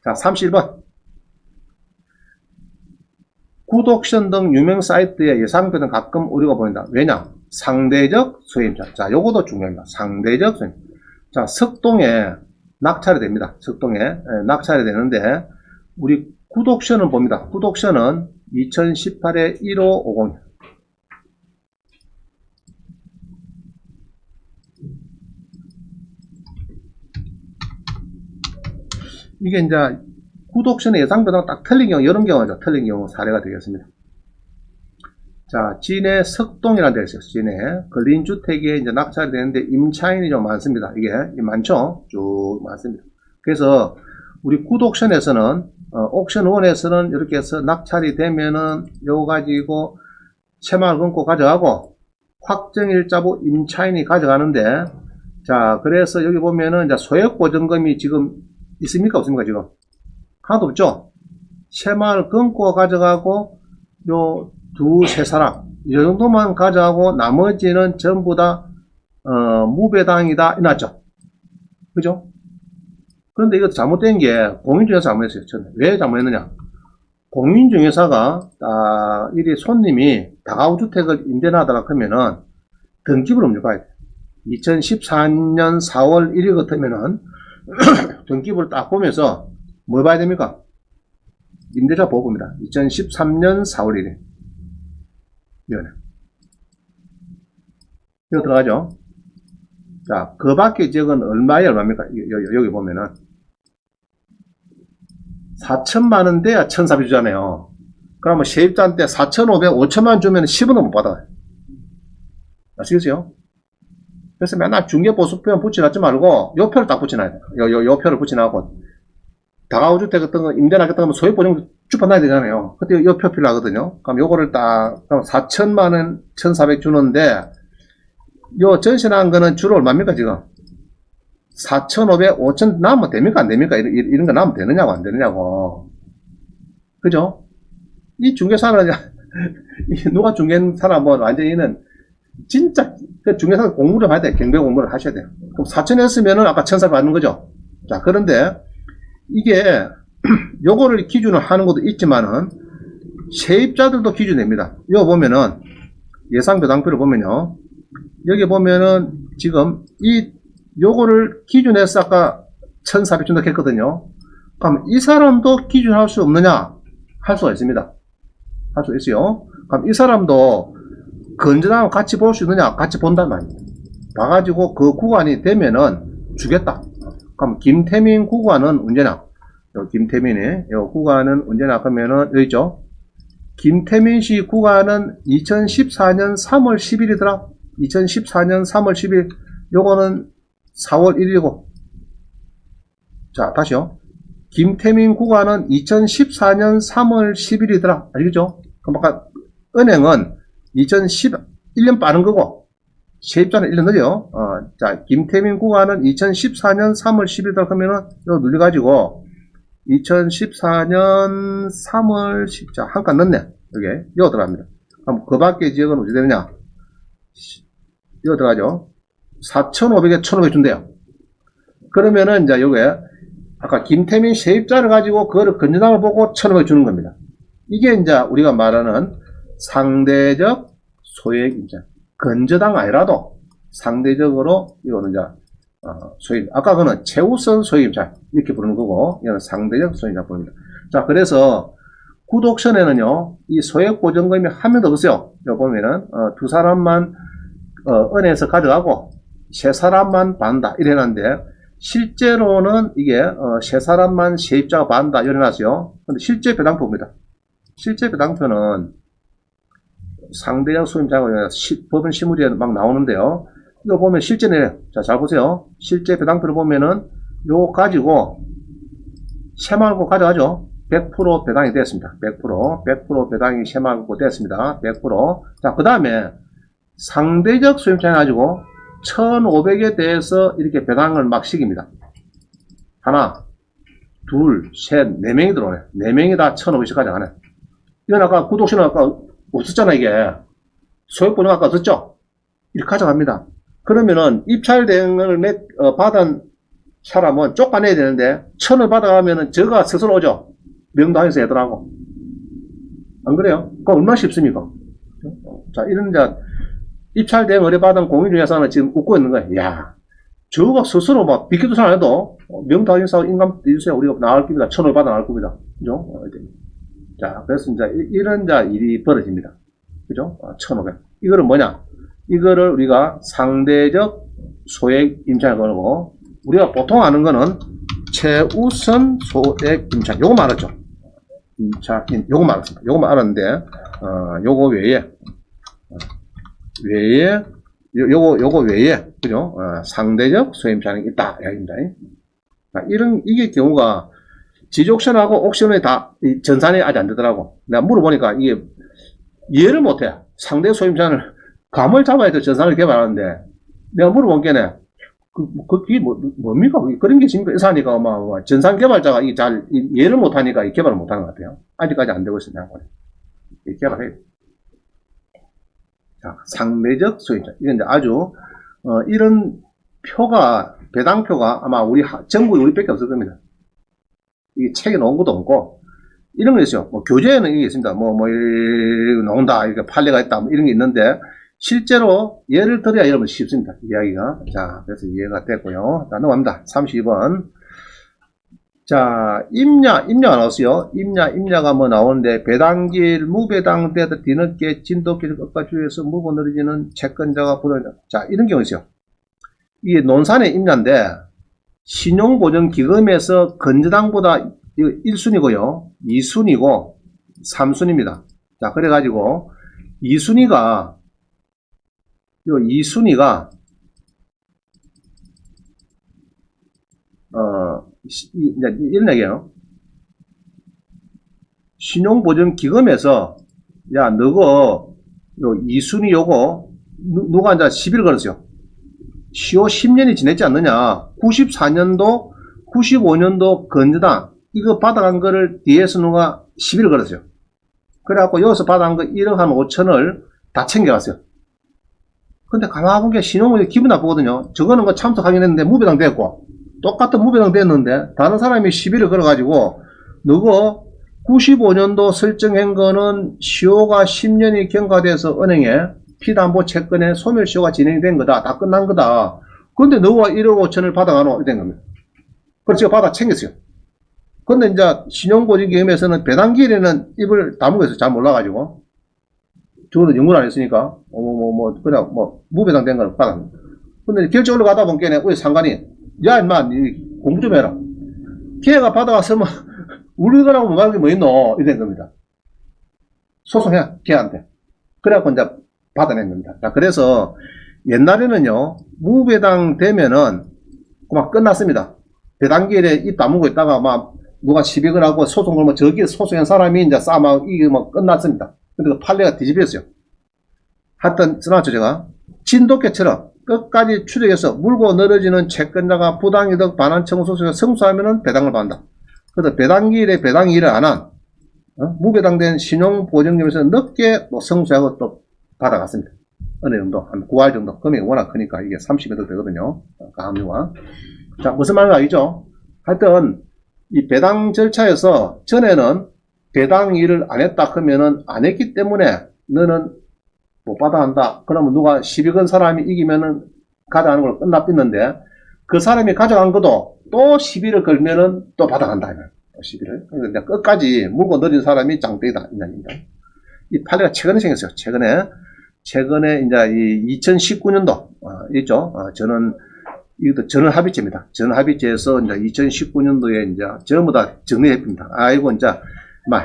자, 31번. 굿옥션 등 유명 사이트의 예상표는 가끔 오류가 보인다. 왜냐? 상대적 소유임차. 자, 요것도 중요합니다. 상대적 소유임차. 자, 석동에 낙찰이 됩니다. 석동에 낙찰이 되는데, 우리 굿옥션은 봅니다. 굿옥션은 2018에 1550. 이게 이제 굿옥션의 예상보다 딱 틀린 경우, 이런 경우죠. 틀린 경우 사례가 되겠습니다. 자, 진해 석동이라는 데가 있어요. 진해. 근린주택에 이제 낙찰이 되는데 임차인이 좀 많습니다. 이게 많죠? 쭉 많습니다. 그래서 우리 굿옥션에서는, 옥션 1에서는 이렇게 해서 낙찰이 되면은 요거 가지고 채마를 끊고 가져가고 확정일자부 임차인이 가져가는데, 자, 그래서 여기 보면은 이제 소액보증금이 지금 있습니까? 없습니까? 지금? 하나도 없죠? 채마를 끊고 가져가고, 요, 두세 사람. 이 정도만 가져가고, 나머지는 전부 다, 무배당이다. 이났죠? 그죠? 그런데 이것도 잘못된 게, 공인중개사 잘못했어요. 저는. 왜 잘못했느냐? 공인중개사가, 이리 손님이 다가구주택을 임대하다가 하면은, 등기부를 먼저 봐야 돼요. 2014년 4월 1일 같으면은, 등기부를 딱 보면서 뭐 봐야 됩니까? 임대차 보고입니다. 2013년 4월 1일. 이거 들어가죠? 자, 그 밖에 지역은 얼마입니까? 여기 보면은 4천만원 돼야 1,400 주잖아요. 그러면 세입자한테 4,500, 5천만 주면 10원은 못 받아요. 아시겠어요? 그래서 맨날 중개보수표현 붙여놨지 말고 요 표를 딱 붙여놔야 돼요. 요 표를 붙여놔고 다가구주택 같은 거 임대나 같은 거 소액보증 쭉 받아야 되잖아요. 그때 요 표 필요하거든요. 그럼 요거를 딱 4천만원 1,400 주는데 요 전신한 거는 주로 얼마입니까 지금? 4,500, 5천 나오면 됩니까 안 됩니까? 이런 거 나오면 되느냐고 안 되느냐고. 그죠? 이 중개사는 누가 중개사나 뭐 완전히는 진짜 그 중개사 공부를 해야 돼. 경배 공부를 하셔야 돼요. 그럼 4천 했으면은 아까 1,400 받는 거죠. 자, 그런데 이게 요거를 기준을 하는 것도 있지만은 세입자들도 기준 냅니다. 이거 보면은 예상배당표를 보면요. 여기 보면은 지금 요거를 기준해서 아까 1,400 준다고 했거든요. 그럼 이 사람도 기준할 수 없느냐? 할 수가 있습니다. 할 수 있어요. 그럼 이 사람도 건전하고 같이 볼 수 있느냐? 같이 본단 말이에요. 봐가지고 그 구간이 되면은 주겠다. 그럼 김태민 구간은 언제나? 요 김태민의 요 구간은 언제나 그러면은 여기 있죠? 김태민 씨 구간은 2014년 3월 10일이더라. 2014년 3월 10일. 요거는 4월 1일이고. 자, 다시요. 김태민 구간은 2014년 3월 10일이더라. 알겠죠? 그럼 아까 은행은 2011년 빠른 거고, 세입자는 1년 늦어요. 자, 김태민 구간은 2014년 3월 10일이다 하면은, 이거 눌려가지고, 2014년 3월 10일, 자, 한 칸 넣네. 여기, 이거 들어갑니다. 그럼 그 밖에 지역은 어떻게 되느냐? 이거 들어가죠. 4,500에 1,500 준대요. 그러면은, 이제 요게, 아까 김태민 세입자를 가지고 그거를 건전함을 보고 1,500 주는 겁니다. 이게 이제 우리가 말하는 상대적 소액임차. 건저당 아니라도 상대적으로 이거는 이제 소액. 아까 그거는 최우선 소액임차 이렇게 부르는 거고 이거는 상대적 소액임차 부릅니다. 자, 그래서 굿옥션에는요 이 소액보증금이 한 명도 없어요. 여기 보면은 두 사람만 은행에서 가져가고 세 사람만 받는다 이래놨는데 실제로는 이게 세 사람만 세입자가 받는다 이래놨어요. 근데 실제 배당표입니다. 실제 배당표는 상대적 소임자가 법원 실무지에 막 나오는데요. 이거 보면 실제는, 자, 잘 보세요. 실제 배당표를 보면은, 요거 가지고, 새마을고 가져가죠. 100% 배당이 됐습니다. 100% 배당이 새마을고 됐습니다. 100%. 자, 그 다음에, 상대적 소임자가 가지고, 1,500에 대해서 이렇게 배당을 막 시킵니다. 하나, 둘, 셋, 네 명이 들어오네. 네 명이 다 1,500씩 가져가네. 이건 아까 굿옥션은 아까 없었잖아, 이게. 소액보증 아까 없었죠? 이렇게 가져갑니다. 그러면은, 입찰 대행을 받은 사람은 쫓아내야 되는데, 1,000을 받아가면은 저가 스스로 오죠. 명도항에서 애들하고. 안 그래요? 그럼 얼마나 쉽습니까? 자, 이런, 이제, 입찰 대행 의뢰받은 공인중개사는 지금 웃고 있는 거예요. 야, 저가 스스로 막, 비켜도 잘 안 해도, 명도항에서 인감 해주세요. 우리가 나갈 겁니다. 1,000을 받아 나갈 겁니다. 그죠? 자, 그래서 이제, 이런 이제 일이 벌어집니다. 그죠? 1,500. 이거는 뭐냐? 이거를 우리가 상대적 소액 임차를 걸고, 우리가 보통 아는 거는 최우선 소액 임차. 요거 말았죠. 임차인, 요거 말았습니다. 요거 알았는데, 요거 외에, 요거 외에, 그죠? 상대적 소액 임차는 있다. 야입니다. 이게 경우가 지적옵션하고 옵션에 다, 전산이 아직 안 되더라고. 내가 물어보니까 이게 이해를 못해. 상대 소임자는 감을 잡아야 돼 전산을 개발하는데, 내가 물어본 게네, 그게 뭡니까? 그런 게 지금 회사니까, 전산 개발자가 이게 잘 이해를 못하니까 개발을 못하는 것 같아요. 아직까지 안 되고 있습니다. 개발해요. 자, 상대적 소임자. 이건 이제 아주, 이런 표가, 배당표가 아마 전국에 우리밖에 없을 겁니다. 이게 책에 놓은 것도 없고, 이런 거 있어요. 교재에는 이게 있습니다. 나온다, 이렇게 판례가 있다, 이런 게 있는데, 실제로 예를 들어야 여러분 쉽습니다. 이야기가. 자, 그래서 이해가 됐고요. 자, 넘어갑니다. 32번. 자, 임야가 나왔어요. 임야가 나오는데, 배당기일, 무배당 때도 뒤늦게 진도길 끝과 주위에서 물고 늘어지는 채권자가 부담자. 자, 이런 경우 있어요. 이게 논산의 임야인데, 신용보증기금에서 건저당보다 1순위고요. 2순위고 3순위입니다. 자, 그래가지고 2순위가 이런 얘기예요. 신용보증기금에서 야, 너거 2순위 요거 누가 이제 시비를 걸었어요. 시효 10년이 지났지 않느냐. 94년도, 95년도 건저당 이거 받아간 거를 뒤에서 누가 시비를 걸었어요. 그래갖고 여기서 받아간 거 1억 한 5천을 다 챙겨갔어요. 근데 가만히 본 게 신용보증 기분 나쁘거든요. 저거는 거 참석하긴 했는데 무배당 됐고, 똑같은 무배당 됐는데 다른 사람이 시비를 걸어가지고 너거 95년도 설정한 거는 시효가 10년이 경과돼서 은행에 피담보 채권의 소멸시효가 진행된 거다. 다 끝난 거다. 근데 너가 1억 5천을 받아가노? 이런 겁니다. 그래서 제가 받아 챙겼어요. 근데 이제 신용보증기금에서는 배당기일에는 입을 다물고 있어요. 잘 몰라가지고. 저도 연구를 안 했으니까. 그냥 무배당 된 걸 받았는데. 근데 결정을 가다 보니까 우리 상관이, 야, 임마, 공부 좀 해라. 걔가 받아왔으면 우리 거라고 뭐 말하는 게 뭐 있노? 이런 겁니다. 소송해, 걔한테. 그래갖고 이제 받아낸 겁니다. 자, 그래서 옛날에는요, 무배당 되면은 막 끝났습니다. 배당기일에 입 다물고 있다가 막 누가 시비 걸하고 소송 걸면 저기 소송한 사람이 이제 싸움하고 이게 뭐 끝났습니다. 근데 그 판례가 뒤집혔어요. 하여튼 써놨죠, 제가. 진돗개처럼 끝까지 추적해서 물고 늘어지는 채권자가 부당이득 반환 청구 소송에 승소하면은 배당을 받는다. 그래서 배당기일에 배당일을 안 한, 무배당된 신용보증금에서 늦게 승소하고 또 받아갔습니다. 어느 정도, 한 9할 정도. 금액이 워낙 크니까 이게 30여 되거든요. 가압류가. 자, 무슨 말인지 알죠? 하여튼, 이 배당 절차에서 전에는 배당 일을 안 했다 그러면은 안 했기 때문에 너는 못 받아 한다. 그러면 누가 시비 건 사람이 이기면은 가져가는 걸로 끝났겠는데 그 사람이 가져간 것도 또 시비를 걸면은 또 받아간다. 시비를. 그러니까 끝까지 물고 늘린 사람이 짱떼이다. 이 판례가 최근에 생겼어요. 최근에 이제 이 2019년도 있죠. 이것도 전원합의체입니다. 전원합의체에서 이제 2019년도에 이제 전부 다 정리했습니다. 아이고, 이제,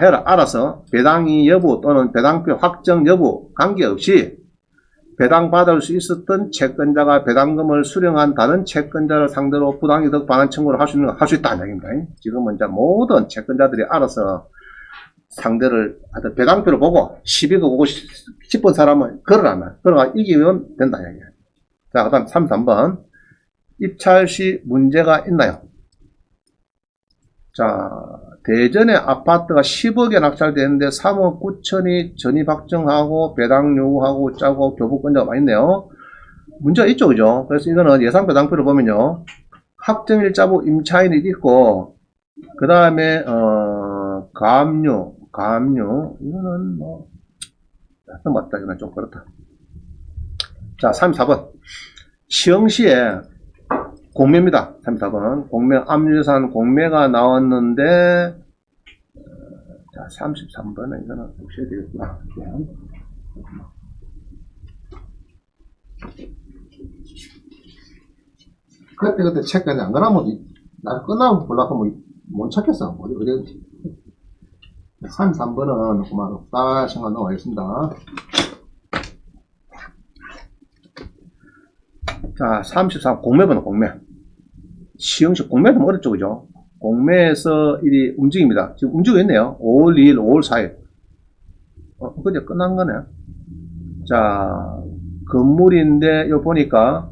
해라. 알아서 배당이 여부 또는 배당표 확정 여부 관계없이 배당받을 수 있었던 채권자가 배당금을 수령한 다른 채권자를 상대로 부당이득 반환 청구를 할 수 있다는 얘기입니다. 지금은 이제 모든 채권자들이 알아서 상대를, 하여튼 배당표를 보고 시비 거고 싶은 사람은 걸어라면, 걸어가 이기면 된다. 얘기예요. 자, 그 다음 33번. 입찰 시 문제가 있나요? 자, 대전에 아파트가 10억에 낙찰되는데 3억 9천이 전입 확정하고 배당 요구하고 짜고 교부 건자가 많이 있네요. 문제가 있죠, 그죠? 그래서 이거는 예상 배당표를 보면요. 확정일자부 임차인이 있고, 그 다음에, 가압류, 이거는 뭐, 맞다. 이거는 좀 그렇다. 자, 34번. 시흥시에 공매입니다. 34번. 공매, 압류산 공매가 나왔는데, 자, 33번은 이거는 보셔야 되겠구나. 그때 체크했는데, 안 그러면, 날 끝나면 볼라고 못 찾겠어. 어디. 33번은 그만 없다 생각 넣어야겠습니다. 자, 33 공매번호 공매. 시흥시 공매도 어렵죠, 그죠? 공매에서 일이 움직입니다. 지금 움직이고 있네요. 5월 2일, 5월 4일. 그제 끝난 거네. 자, 건물인데, 요 보니까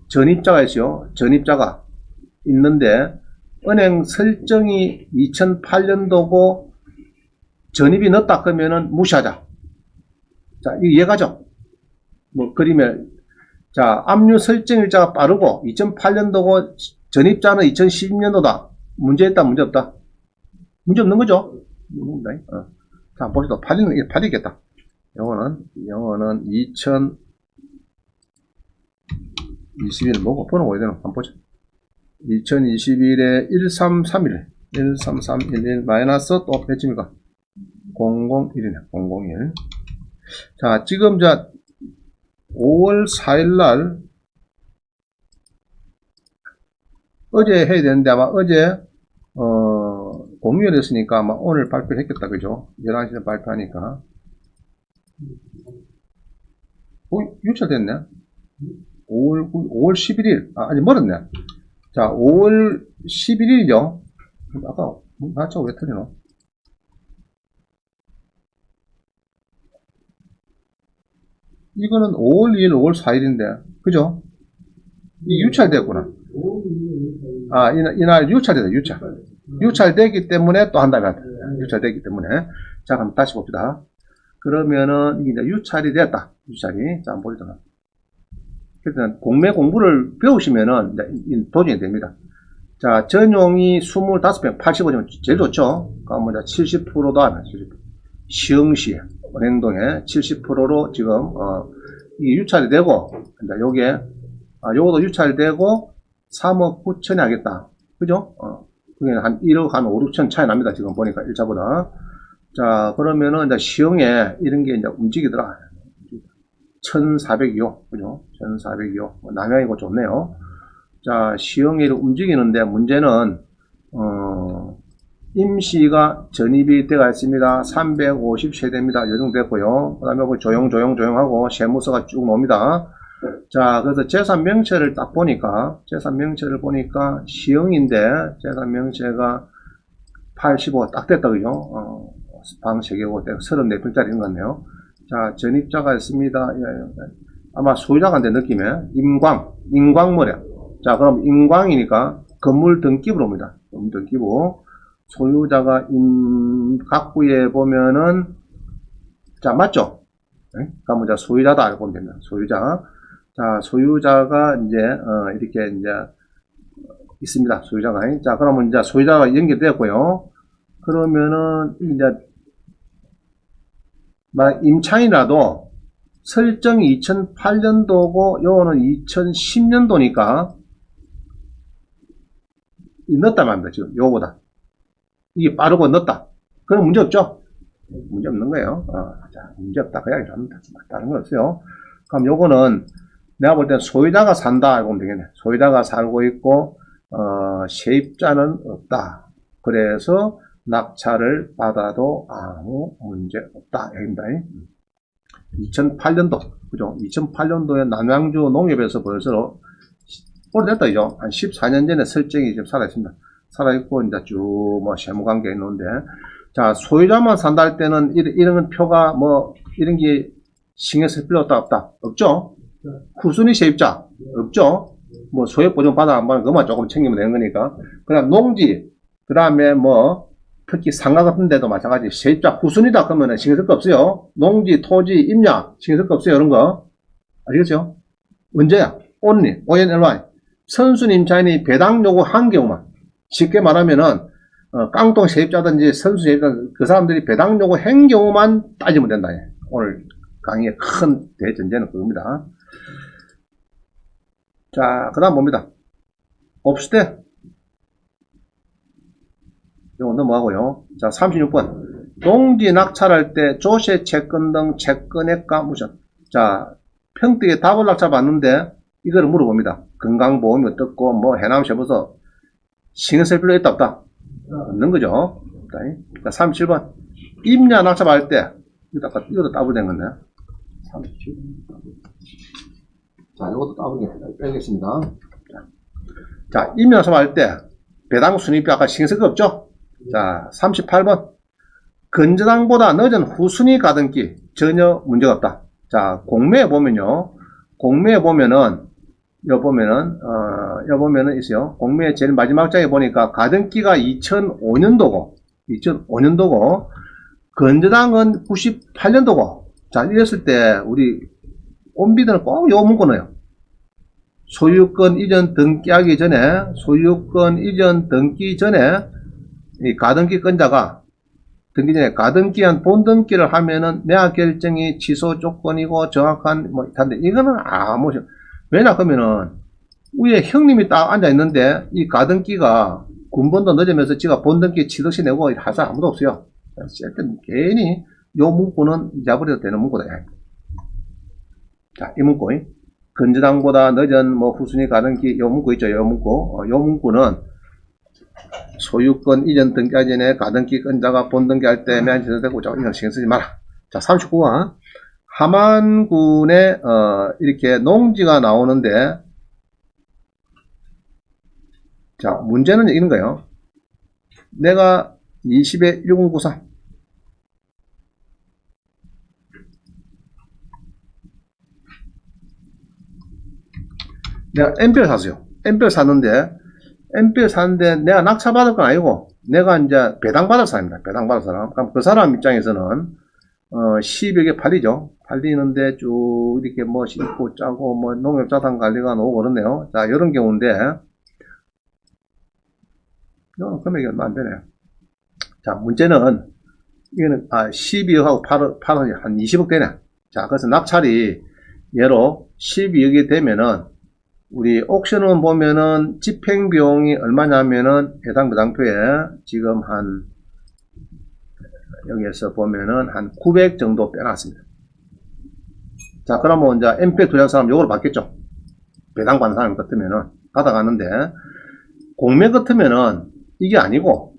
전입자가 있어요. 전입자가 있는데, 은행 설정이 2008년도고, 전입이 늦다 그러면은 무시하자. 자, 이거 이해가죠? 뭐, 그림에, 자, 압류 설정 일자가 빠르고, 2008년도고, 전입자는 2012년도다. 문제 있다, 문제 없다? 문제 없는 거죠? 자, 봅시다. 팔리겠다. 영어는 2021, 뭐고, 번호가 어디 되나? 한번 보자. 2021에 1331, 13311, 마이너스 또 몇 쯤일까? 001이네, 001. 자, 지금, 5월 4일날, 어제 해야 되는데, 아마 어제, 공휴일 했으니까 아마 오늘 발표를 했겠다, 그죠? 11시에 발표하니까. 유찰됐네? 5월 11일. 아직 멀었네. 자, 5월 11일이죠? 아까, 나차가 왜 틀리노? 이거는 5월 2일, 5월 4일인데, 그죠? 이 유찰됐구나. 이날 유찰되다, 유찰되기 때문에 또 한다면, 유찰되기 때문에. 자, 그럼 다시 봅시다. 그러면은, 이게 이제 유찰이 됐다. 유찰이. 자, 한번 보시다. 일단, 공매 공부를 배우시면은, 도전이 됩니다. 자, 전용이 25명, 85점, 제일 좋죠? 그러면 70%도 하면, 70%. 시흥시, 은행동에 70%로 지금, 이게 유찰이 되고, 이제 요것도 유찰되고, 3억 9천이 하겠다. 그죠? 그게 한 1억 한 5, 6천 차이 납니다. 지금 보니까, 일자보다. 자, 그러면은, 이제 시흥에 이런 게 이제 움직이더라. 1402호. 그죠? 1402호. 남양이고 좋네요. 자, 시흥이 움직이는데, 문제는, 임시가 전입이 되어 있습니다. 350세대입니다. 요 정도 됐고요. 그 다음에 조용하고 세무서가 쭉 놉니다. 자, 그래서 재산명체를 딱 보니까, 시흥인데, 재산명체가 85 딱 됐다, 그죠? 방 3개고, 34평짜리 인것 같네요. 자, 전입자가 있습니다. 아마 소유자가 된 느낌에, 인광머래. 자, 그럼 인광이니까 건물 등기부로 옵니다. 건물 등기부. 소유자가 각부에 보면은, 자, 맞죠? 네? 그러면 이제 소유자다 알고 보면 됩니다. 소유자. 자, 소유자가 이제, 이렇게 이제, 있습니다. 소유자가. 자, 그러면 이제 소유자가 연결되었고요. 그러면은, 이제, 임차인이라도 설정이 2008년도고, 요거는 2010년도니까, 늦단 말입니다. 지금, 요거보다. 이게 빠르고 늦다. 그럼 문제 없죠? 문제 없는 거예요. 자, 문제 없다. 그 이야기를 합니다. 다른 건 없어요. 그럼 요거는 내가 볼 땐 소유자가 산다 알고 보면 되겠네. 소유자가 살고 있고, 세입자는 없다. 그래서 낙찰을 받아도 아무 문제 없다. 여기입니다. 2008년도. 그죠? 2008년도에 남양주 농협에서 벌써 오래됐다, 이죠? 한 14년 전에 설정이 지금 살아있습니다. 살아있고, 이제 쭉, 세무관계 있는데. 자, 소유자만 산다 할 때는, 이런 표가, 이런 게 신경 쓸 필요 없다? 없죠? 후순위 세입자? 없죠? 소액보증 받아 안 받아, 그것만 조금 챙기면 되는 거니까. 그 다음, 농지, 그 다음에 특히 상가 같은 데도 마찬가지. 세입자 후순위다 그러면 신경 쓸 거 없어요. 농지, 토지, 임야, 신경 쓸 거 없어요. 이런 거. 아시겠죠? 언제야? only, ONLY. 선순임차인이 배당 요구한 경우만, 쉽게 말하면은 깡통 세입자든지 선수 세입자 그 사람들이 배당 요구한 경우만 따지면 된다. 오늘 강의의 큰 대전제는 그겁니다. 자, 그 다음 봅니다. 옵스테 이거 넘어가고요. 자, 36번. 농지 낙찰할 때 조세 채권 등 채권액과 무전. 자, 평택에 답을 낙찰 받는데 이거를 물어봅니다. 건강보험이 어떻고 뭐 해남시에서 신경 쓸 필요 있다 없다? 없는 거죠. 자, 37번. 임야 낙찰 받을 때 이것도 따블된 건데. 37번. 자, 이것도 따블 빼겠습니다. 자, 임야 낙찰 받을 때 배당 순위표 아까 신경 쓸 거 없죠? 자, 38번. 건저당보다 늦은 후순위 가등기 전혀 문제가 없다. 자, 공매에 보면요. 공매에 보면은 있어요. 공매의 제일 마지막 장에 보니까 가등기가 2005년도고, 건저당은 98년도고. 자, 이랬을 때 우리 온비들은 꼭 요 문구 넣어요. 소유권 이전 등기하기 전에, 이 가등기 건자가 등기 전에 가등기한 본등기를 하면은 매각 결정이 취소 조건이고 정확한 뭐 한데 이거는 아무 왜냐 그러면은 위에 형님이 딱 앉아 있는데 이 가등기가 군번도 늦으면서 지가 본등기 취소시 내고 하사 아무도 없어요. 어쨌든 괜히 요 문구는 잊어버려도 되는 문구다. 자, 이 문구 건저당보다 늦은 뭐 후순위 가등기 요 문구 있죠. 요 문구는 소유권 이전 등기하기 전에 가등기 건자가 본등기할 때 매한 취소되고 이건 신경 쓰지 마라. 자, 39번. 함안군에 이렇게 농지가 나오는데 자, 문제는 이런 거예요. 내가 20에 1093 내가 M별 샀어요. M별 샀는데 내가 낙찰받을 건 아니고 내가 이제 배당받을 사람입니다. 배당받을 사람. 그럼 그 사람 입장에서는 12억에 팔리죠. 팔리는데 쭉 이렇게 뭐 심고 짜고 뭐 농협자산 관리가 나오고 그렇네요. 자, 이런 경우인데 이거는 금액이 얼마 안 되네요. 자, 문제는 이거는 12억하고 8억 한 20억 되네. 자, 그래서 낙찰이 예로 12억이 되면은 우리 옥션은 보면은 집행비용이 얼마냐면은 해당 배당표에 지금 여기에서 보면은 한 900 정도 빼놨습니다. 자, 그러면 이제 MP에 투자한 사람 요걸 받겠죠. 배당받는 사람 같으면은 받아가는데 공매 같으면은 이게 아니고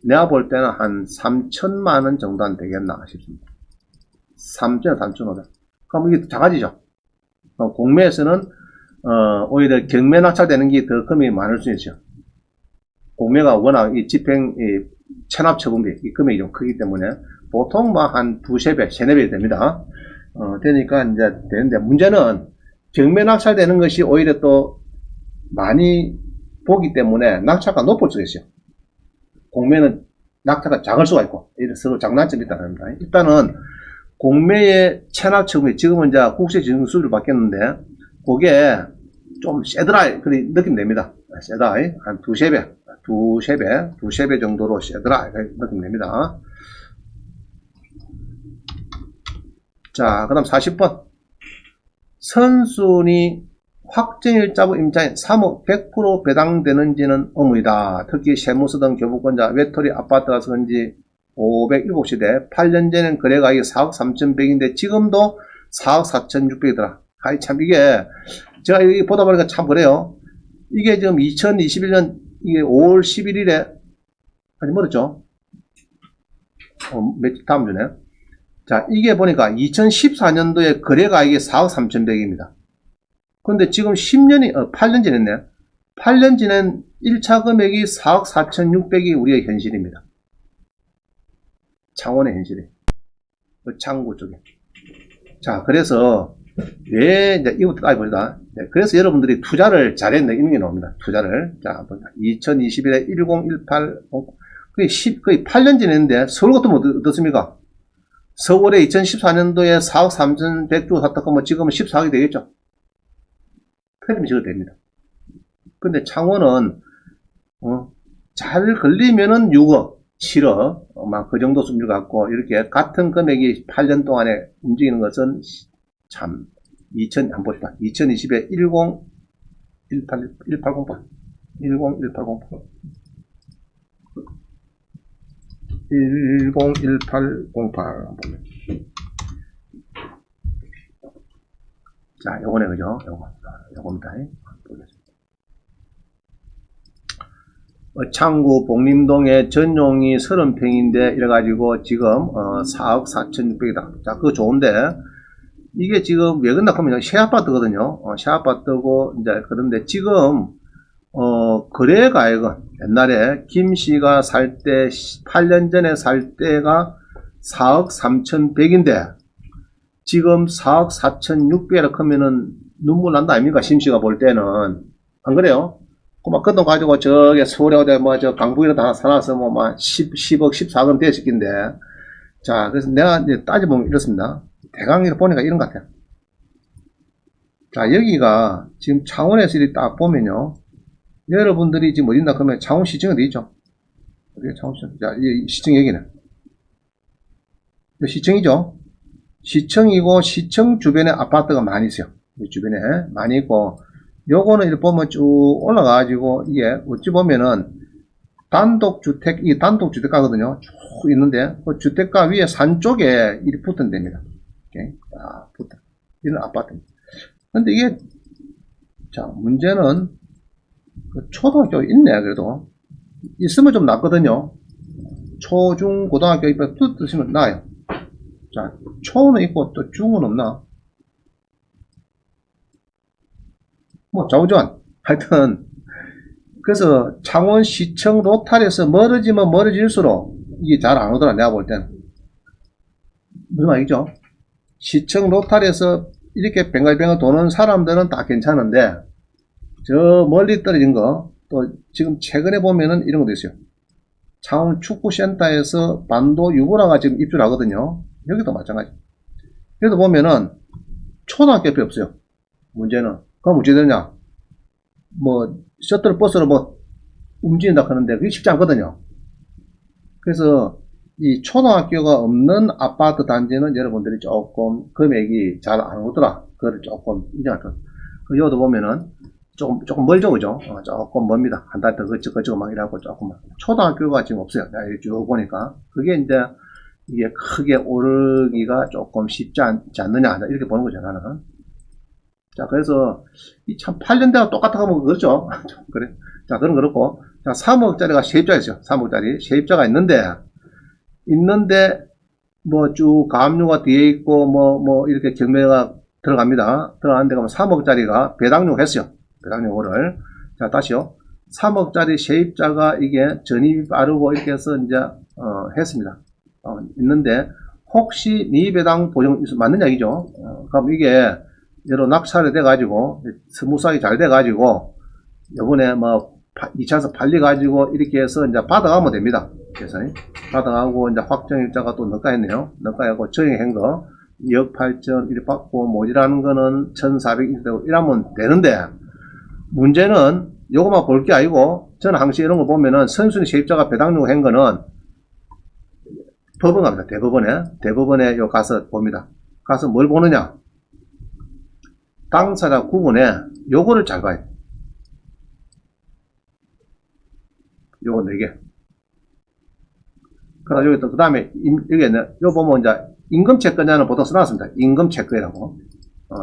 내가 볼 때는 한 3천만원 정도 안 되겠나 싶습니다. 3천, 3,500. 그럼 이게 작아지죠. 공매에서는 오히려 경매 낙찰되는 게 더 금액이 많을 수 있죠. 공매가 워낙 이 집행, 체납 처분비, 이 금액이 좀 크기 때문에 보통 뭐 한 두세 배, 세네 배 됩니다. 되니까 이제 되는데 문제는 경매 낙찰되는 것이 오히려 또 많이 보기 때문에 낙찰가 높을 수가 있어요. 공매는 낙찰가 작을 수가 있고, 이런 서로 장단점이 있다는 겁니다. 일단은 공매의 체납 처분비, 지금은 이제 국세징수를 바뀌었는데, 그게 좀 세더라, 그런 느낌 냅니다. 세다. 한 두세 배 정도로 세더라, 느낌 냅니다. 자, 그 다음 40번. 선순위 확정일자부 임차인 3억 100% 배당되는지는 의무이다. 특히 세무서 등 교부권자, 외톨이 아파트가 그런지 507시대 8년 전엔 거래가액이 4억 3,100인데 지금도 4억 4,600이더라. 아이, 참, 이게, 제가 여기 보다 보니까 참 그래요. 이게 지금 2021년, 이게 5월 11일에, 아직 멀었죠? 다음 주네. 자, 이게 보니까 2014년도에 거래가액이 4억 3,100입니다. 근데 지금 8년 지냈네. 8년 지낸 1차 금액이 4억 4,600이 우리의 현실입니다. 창원의 현실이. 창구 쪽에. 자, 그래서, 왜, 이제 이것도 보자. 네, 그래서 여러분들이 투자를 잘했네. 이런 게 나옵니다. 투자를. 자, 2021에 1018, 거의 8년 지냈는데, 서울 같은 뭐 어떻습니까? 서울에 2014년도에 4억 3,100주 샀다고 하면 지금은 14억이 되겠죠? 패름이 적어도 됩니다. 근데 창원은, 잘 걸리면은 6억, 7억, 막 그 정도 수준을 갖고, 이렇게 같은 금액이 8년 동안에 움직이는 것은 참, 한번 봅시다. 2020에 1808. 101808. 101808. 자, 요거네, 그죠? 요겁니다. 창구 복림동의 전용이 30평인데, 이래가지고 지금, 4억 4,600이다. 자, 그거 좋은데, 이게 지금 왜 그런가 하면 쉐아파트거든요. 쉐아파트고, 이제, 그런데 지금, 거래 가액은 옛날에 김 씨가 살 때, 8년 전에 살 때가 4억 3,100인데, 지금 4억 4,600이라 하면은 눈물 난다 아닙니까? 심 씨가 볼 때는. 안 그래요? 막 그 돈 가지고 저게 서울에 어디 저 강북이라도 하나 사놔서 막 10억, 14억 대식인데. 자, 그래서 내가 이제 따져보면 이렇습니다. 대강이를 보니까 이런 것 같아요. 자, 여기가 지금 창원에서 이렇게 딱 보면요. 여러분들이 지금 어딘가 그러면 창원시청에 돼 있죠? 어디가 창원시청? 자, 이 시청 여기는. 시청이죠? 시청이고, 시청 주변에 아파트가 많이 있어요. 주변에 많이 있고, 요거는 이렇게 보면 쭉 올라가가지고, 이게 어찌 보면은, 이게 단독주택가거든요. 쭉 있는데, 그 주택가 위에 산 쪽에 이렇게 붙으면 됩니다. 이렇게 딱 붙어. 이런 아파트입니다. 근데 이게, 자, 문제는, 그 초등학교 있네, 그래도. 있으면 좀 낫거든요. 초, 중, 고등학교 입에 뜯으시면 나아요. 자, 초는 있고 또 중은 없나? 뭐, 좌우전. 하여튼, 그래서 창원시청 로탈에서 멀어지면 멀어질수록 이게 잘 안 오더라, 내가 볼 때는. 무슨 말이죠? 시청 로탈에서 이렇게 뱅글뱅글 도는 사람들은 다 괜찮은데, 저 멀리 떨어진 거, 또 지금 최근에 보면은 이런 것도 있어요. 창원 축구센터에서 반도 유보라가 지금 입주하거든요. 여기도 마찬가지. 여기도 보면은 초등학교 옆에 없어요. 문제는. 그럼 어찌 되냐? 뭐, 셔틀 버스로 뭐, 움직인다 하는데 그게 쉽지 않거든요. 그래서 이 초등학교가 없는 아파트 단지는 여러분들이 조금 금액이 잘 안 오더라. 그거를 조금 인정할 것. 그 여기도 보면은 조금 멀죠, 그죠? 조금 멉니다. 한 달 더 그치고 막 이러고 조금. 초등학교가 지금 없어요. 쭉 보니까. 그게 이제 이게 크게 오르기가 조금 쉽지 않지 않느냐. 이렇게 보는 거죠, 나는. 자, 그래서 이 참 8년대가 똑같아 하면 그렇죠. 그래. 자, 그건 그렇고. 자, 3억짜리가 세입자가 있어요. 3억짜리. 세입자가 있는데, 뭐 쭉 가압류가 뒤에 있고, 뭐 이렇게 경매가 들어갑니다. 들어가는데 가면 3억짜리가 배당료 했어요. 배당료를. 자, 다시요. 3억짜리 세입자가 이게 전입이 빠르고 이렇게 해서 이제, 했습니다. 있는데, 혹시 미배당 보증 맞는 얘기죠. 그럼 이게, 여러 낙찰이 돼가지고, 스무스하게 잘 돼가지고, 요번에 뭐, 2차에서 팔려가지고, 이렇게 해서 이제 받아가면 됩니다. 그래서, 받아가고, 이제 확정일자가 또 넣가했네요. 넣가하고, 정액한 거, 2억 8천, 이렇게 받고, 모자라는 거는 1,400 되고, 이러면 되는데, 문제는, 요거만 볼 게 아니고, 저는 항상 이런 거 보면은, 선순위 세입자가 배당료 한 거는, 법원 갑니다. 대법원에 요 가서 봅니다. 가서 뭘 보느냐? 당사자 구분에 요거를 잘 봐야 돼. 요거 4개. 그러나 여기 또, 그 다음에, 여기 있네. 요 보면 이제, 임금채권자는 보통 써놨습니다. 임금채권이라고.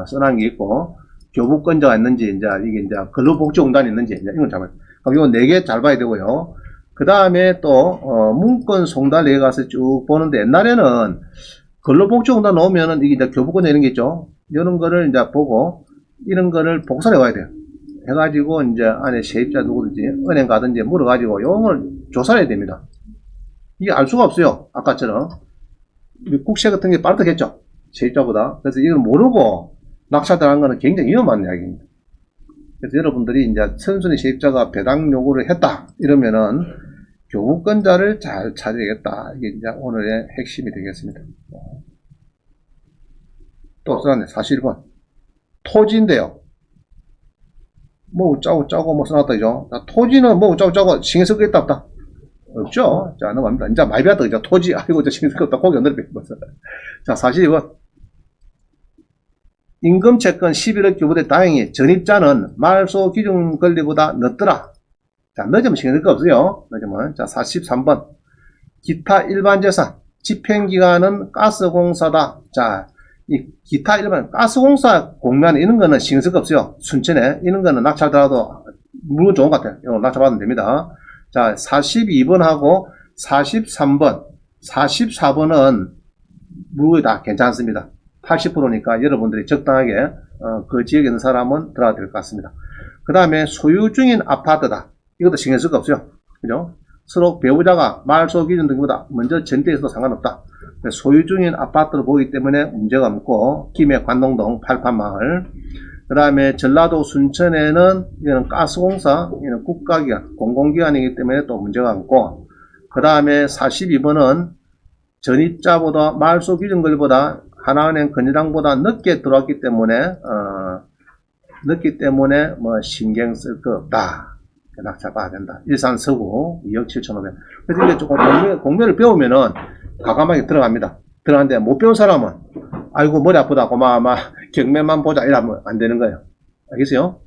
써놓은 게 있고, 교부권자가 있는지, 이제, 이게 이제, 근로복지공단이 있는지, 이제, 이걸 잘 봐야 돼. 그럼 요 4개 잘 봐야 되고요. 그 다음에 또, 문건 송달에 가서 쭉 보는데, 옛날에는, 근로복지공단 넣으면은, 이게 이제 교부권자 이런 게 있죠. 이런 거를 이제 보고, 이런 거를 복사를 해와야 돼요. 해가지고, 이제, 안에 세입자 누구든지, 은행 가든지 물어가지고, 요걸 조사를 해야 됩니다. 이게 알 수가 없어요. 아까처럼. 국세 같은 게 빠르겠죠. 세입자보다. 그래서 이걸 모르고 낙찰당한 거는 굉장히 위험한 이야기입니다. 그래서 여러분들이 이제 선순위 세입자가 배당 요구를 했다. 이러면은 교부권자를 잘 찾아야겠다. 이게 이제 오늘의 핵심이 되겠습니다. 또 써놨네. 41번. 토지인데요. 뭐 짜고 뭐 써놨다, 그죠? 자, 토지는 뭐 짜고 신경 쓸 거 있다, 없다? 없죠? 자, 넘어갑니다. 이제 많이 배웠다, 그죠? 토지, 아이고, 저 신경 쓸 거 없다. 고개 흔들어 뵙면서. 자, 42번. 임금채권 11억 규모대 다행히 전입자는 말소 기준 권리보다 늦더라. 자, 늦으면 신경 쓸 거 없어요. 늦으면. 자, 43번. 기타 일반 재산. 집행기관은 가스공사다. 자, 이 기타 일반 가스공사 공면 이런 거는 신경 쓸 거 없어요. 순천에 이런 거는 낙찰더라도 물건 좋은 것 같아요. 이거 낙찰받으면 됩니다. 자, 42번하고 43번, 44번은 물건이 다 괜찮습니다. 80%니까 여러분들이 적당하게 그 지역에 있는 사람은 들어야 될 것 같습니다. 그 다음에 소유 중인 아파트다. 이것도 신경 쓸 거 없어요. 그죠? 서로 배우자가 말소 기준 등보다 먼저 전대해서도 상관없다. 소유 중인 아파트를 보기 때문에 문제가 없고, 김해 관동동 88마을, 그 다음에 전라도 순천에는 이거는 가스공사, 이거는 국가기관, 공공기관이기 때문에 또 문제가 없고, 그 다음에 42번은 전입자보다 말소 기준 권리보다 하나은행 건의당보다 늦게 들어왔기 때문에 뭐 신경 쓸 거 없다. 낙찰 봐야 된다. 일산서구 2억 7,500. 그래서 이게 조금 공매를 배우면은 과감하게 들어갑니다. 들어갔는데 못 배운 사람은 아이고 머리 아프다 고마 경매만 보자 이러면 안 되는 거예요. 알겠어요?